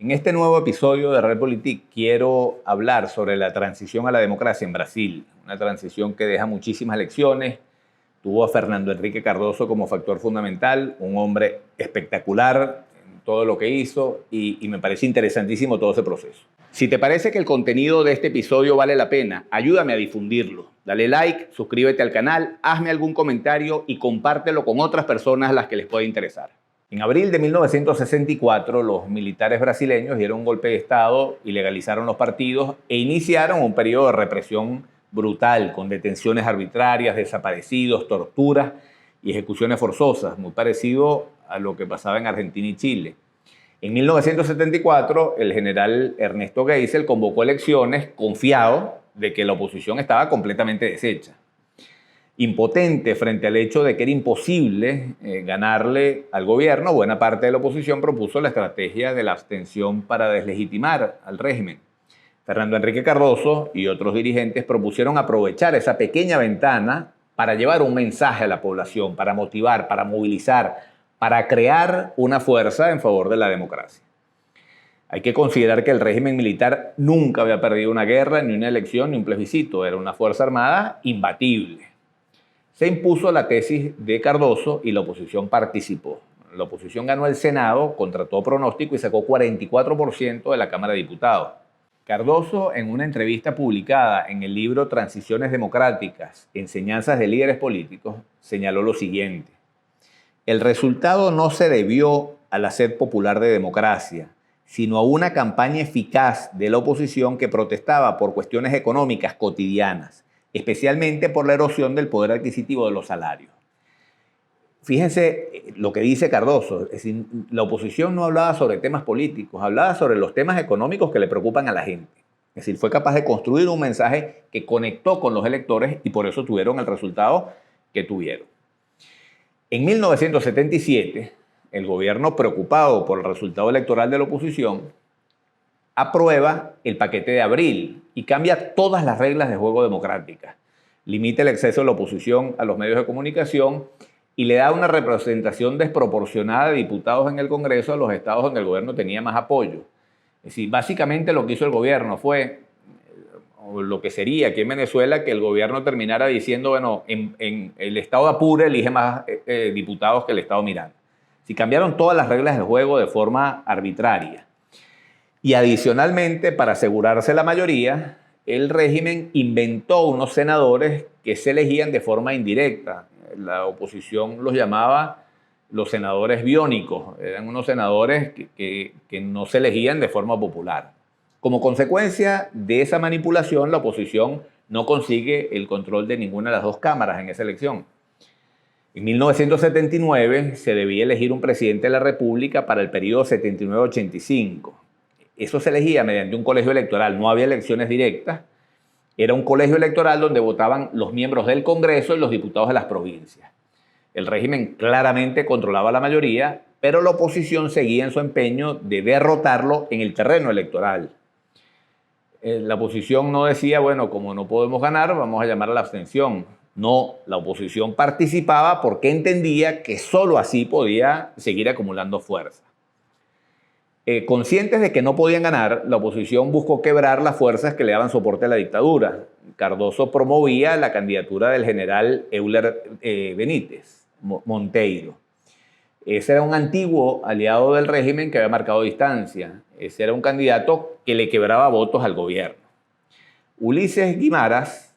En este nuevo episodio de Realpolitik quiero hablar sobre la transición a la democracia en Brasil, una transición que deja muchísimas lecciones. Tuvo a Fernando Henrique Cardoso como factor fundamental, un hombre espectacular en todo lo que hizo y me parece interesantísimo todo ese proceso. Si te parece que el contenido de este episodio vale la pena, ayúdame a difundirlo. Dale like, suscríbete al canal, hazme algún comentario y compártelo con otras personas a las que les pueda interesar. En abril de 1964, los militares brasileños dieron un golpe de Estado, ilegalizaron los partidos e iniciaron un periodo de represión brutal, con detenciones arbitrarias, desaparecidos, torturas y ejecuciones forzosas, muy parecido a lo que pasaba en Argentina y Chile. En 1974, el general Ernesto Geisel convocó elecciones confiado de que la oposición estaba completamente deshecha. Impotente frente al hecho de que era imposible ganarle al gobierno, buena parte de la oposición propuso la estrategia de la abstención para deslegitimar al régimen. Fernando Henrique Cardoso y otros dirigentes propusieron aprovechar esa pequeña ventana para llevar un mensaje a la población, para motivar, para movilizar, para crear una fuerza en favor de la democracia. Hay que considerar que el régimen militar nunca había perdido una guerra, ni una elección, ni un plebiscito. Era una fuerza armada imbatible. Se impuso la tesis de Cardoso y la oposición participó. La oposición ganó el Senado contra todo pronóstico y sacó 44% de la Cámara de Diputados. Cardoso, en una entrevista publicada en el libro Transiciones Democráticas, Enseñanzas de Líderes Políticos, señaló lo siguiente: el resultado no se debió a la sed popular de democracia, sino a una campaña eficaz de la oposición que protestaba por cuestiones económicas cotidianas, especialmente por la erosión del poder adquisitivo de los salarios. Fíjense lo que dice Cardoso, es decir, la oposición no hablaba sobre temas políticos, hablaba sobre los temas económicos que le preocupan a la gente. Es decir, fue capaz de construir un mensaje que conectó con los electores y por eso tuvieron el resultado que tuvieron. En 1977, el gobierno, preocupado por el resultado electoral de la oposición, aprueba el paquete de abril y cambia todas las reglas de juego democráticas. Limita el acceso de la oposición a los medios de comunicación y le da una representación desproporcionada de diputados en el Congreso a los estados donde el gobierno tenía más apoyo. Es decir, básicamente lo que hizo el gobierno fue, o lo que sería aquí en Venezuela, que el gobierno terminara diciendo, bueno, en el estado de Apure elige más diputados que el estado Miranda. Si cambiaron todas las reglas del juego de forma arbitraria. Y adicionalmente, para asegurarse la mayoría, el régimen inventó unos senadores que se elegían de forma indirecta. La oposición los llamaba los senadores biónicos. Eran unos senadores que no se elegían de forma popular. Como consecuencia de esa manipulación, la oposición no consigue el control de ninguna de las dos cámaras en esa elección. En 1979 se debía elegir un presidente de la República para el periodo 79-85. Eso se elegía mediante un colegio electoral, no había elecciones directas. Era un colegio electoral donde votaban los miembros del Congreso y los diputados de las provincias. El régimen claramente controlaba la mayoría, pero la oposición seguía en su empeño de derrotarlo en el terreno electoral. La oposición no decía, bueno, como no podemos ganar, vamos a llamar a la abstención. No, la oposición participaba porque entendía que solo así podía seguir acumulando fuerza. Conscientes de que no podían ganar, la oposición buscó quebrar las fuerzas que le daban soporte a la dictadura. Cardoso promovía la candidatura del general Euler Benítez Monteiro. Ese era un antiguo aliado del régimen que había marcado distancia. Ese era un candidato que le quebraba votos al gobierno. Ulises Guimaraes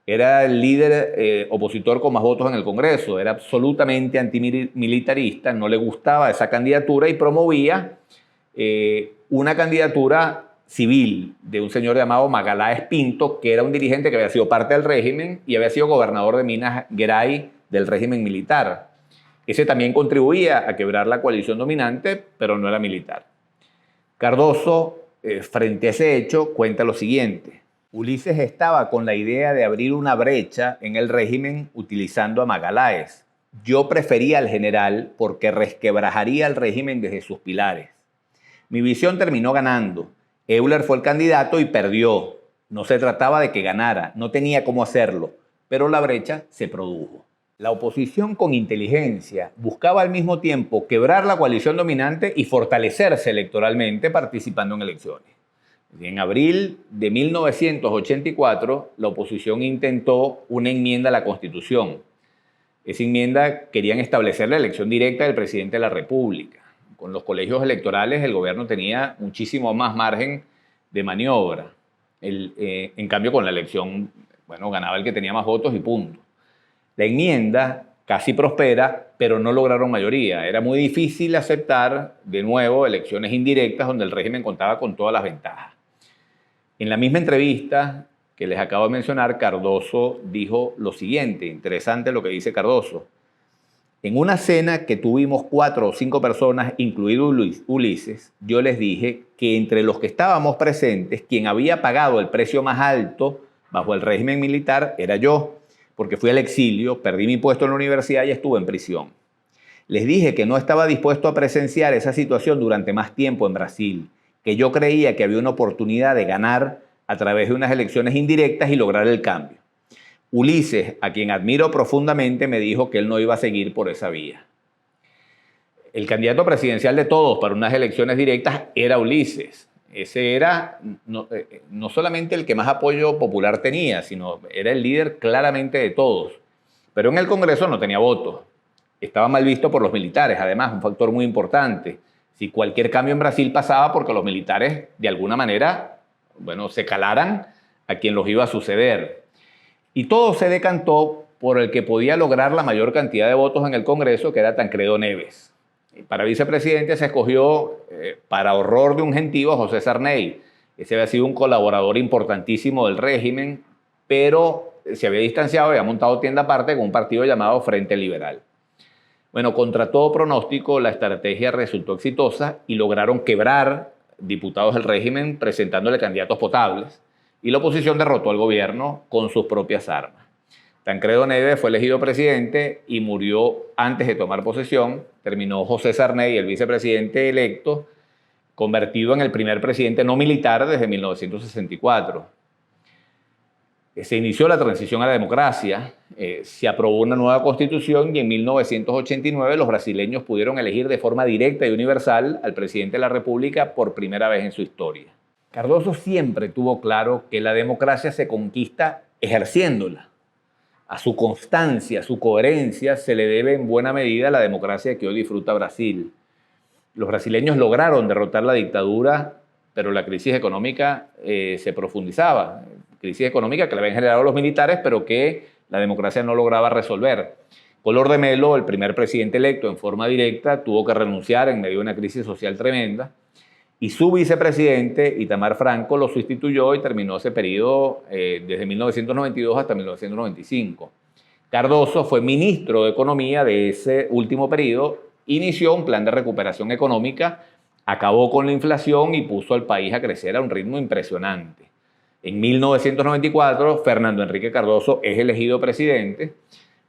era el líder opositor con más votos en el Congreso, era absolutamente antimilitarista, no le gustaba esa candidatura y promovía una candidatura civil de un señor llamado Magaláes Pinto, que era un dirigente que había sido parte del régimen y había sido gobernador de Minas Gerais del régimen militar. Ese también contribuía a quebrar la coalición dominante, pero no era militar. Cardoso, frente a ese hecho, cuenta lo siguiente: Ulises estaba con la idea de abrir una brecha en el régimen utilizando a Magaláes. Yo prefería al general porque resquebrajaría el régimen desde sus pilares. Mi visión terminó ganando. Euler fue el candidato y perdió. No se trataba de que ganara, no tenía cómo hacerlo, pero la brecha se produjo. La oposición con inteligencia buscaba al mismo tiempo quebrar la coalición dominante y fortalecerse electoralmente participando en elecciones. En abril de 1984, la oposición intentó una enmienda a la Constitución. Esa enmienda querían establecer la elección directa del presidente de la República. Con los colegios electorales el gobierno tenía muchísimo más margen de maniobra. En cambio, con la elección, bueno, ganaba el que tenía más votos y punto. La enmienda casi prospera, pero no lograron mayoría. Era muy difícil aceptar de nuevo elecciones indirectas donde el régimen contaba con todas las ventajas. En la misma entrevista que les acabo de mencionar, Cardoso dijo lo siguiente, interesante lo que dice Cardoso. En una cena que tuvimos 4 o 5 personas, incluido Ulises, yo les dije que entre los que estábamos presentes, quien había pagado el precio más alto bajo el régimen militar era yo, porque fui al exilio, perdí mi puesto en la universidad y estuve en prisión. Les dije que no estaba dispuesto a presenciar esa situación durante más tiempo en Brasil, que yo creía que había una oportunidad de ganar a través de unas elecciones indirectas y lograr el cambio. Ulises, a quien admiro profundamente, me dijo que él no iba a seguir por esa vía. El candidato presidencial de todos para unas elecciones directas era Ulises. Ese era no solamente el que más apoyo popular tenía, sino era el líder claramente de todos. Pero en el Congreso no tenía votos. Estaba mal visto por los militares, además, un factor muy importante. Si cualquier cambio en Brasil pasaba porque los militares, de alguna manera, bueno, se calaran a quien los iba a suceder. Y todo se decantó por el que podía lograr la mayor cantidad de votos en el Congreso, que era Tancredo Neves. Para vicepresidente se escogió, para horror de un gentío, a José Sarney. Ese había sido un colaborador importantísimo del régimen, pero se había distanciado, había montado tienda aparte con un partido llamado Frente Liberal. Bueno, contra todo pronóstico, la estrategia resultó exitosa y lograron quebrar diputados del régimen presentándole candidatos potables, y la oposición derrotó al gobierno con sus propias armas. Tancredo Neves fue elegido presidente y murió antes de tomar posesión. Terminó José Sarney, el vicepresidente electo, convertido en el primer presidente no militar desde 1964. Se inició la transición a la democracia, se aprobó una nueva constitución y en 1989 los brasileños pudieron elegir de forma directa y universal al presidente de la República por primera vez en su historia. Cardoso siempre tuvo claro que la democracia se conquista ejerciéndola. A su constancia, a su coherencia se le debe en buena medida la democracia que hoy disfruta Brasil. Los brasileños lograron derrotar la dictadura, pero la crisis económica se profundizaba. Crisis económica que la habían generado los militares, pero que la democracia no lograba resolver. Collor de Mello, el primer presidente electo en forma directa, tuvo que renunciar en medio de una crisis social tremenda, y su vicepresidente, Itamar Franco, lo sustituyó y terminó ese periodo desde 1992 hasta 1995. Cardoso fue ministro de Economía de ese último periodo, inició un plan de recuperación económica, acabó con la inflación y puso al país a crecer a un ritmo impresionante. En 1994, Fernando Henrique Cardoso es elegido presidente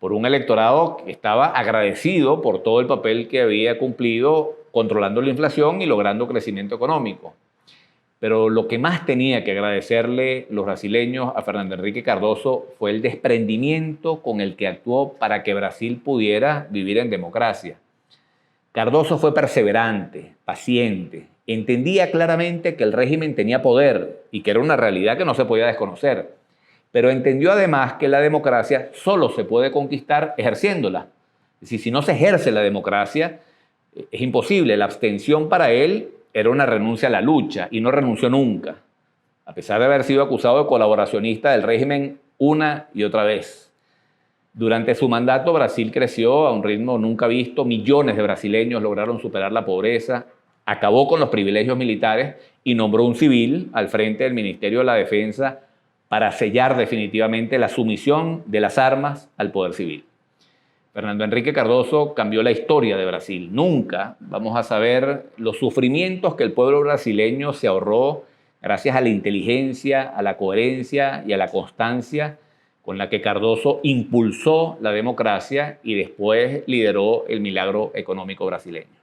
por un electorado que estaba agradecido por todo el papel que había cumplido controlando la inflación y logrando crecimiento económico. Pero lo que más tenía que agradecerle los brasileños a Fernando Henrique Cardoso fue el desprendimiento con el que actuó para que Brasil pudiera vivir en democracia. Cardoso fue perseverante, paciente, entendía claramente que el régimen tenía poder y que era una realidad que no se podía desconocer, pero entendió además que la democracia solo se puede conquistar ejerciéndola. Es decir, si no se ejerce la democracia, es imposible. La abstención para él era una renuncia a la lucha y no renunció nunca, a pesar de haber sido acusado de colaboracionista del régimen una y otra vez. Durante su mandato, Brasil creció a un ritmo nunca visto, millones de brasileños lograron superar la pobreza, acabó con los privilegios militares y nombró un civil al frente del Ministerio de la Defensa para sellar definitivamente la sumisión de las armas al poder civil. Fernando Henrique Cardoso cambió la historia de Brasil. Nunca vamos a saber los sufrimientos que el pueblo brasileño se ahorró gracias a la inteligencia, a la coherencia y a la constancia con la que Cardoso impulsó la democracia y después lideró el milagro económico brasileño.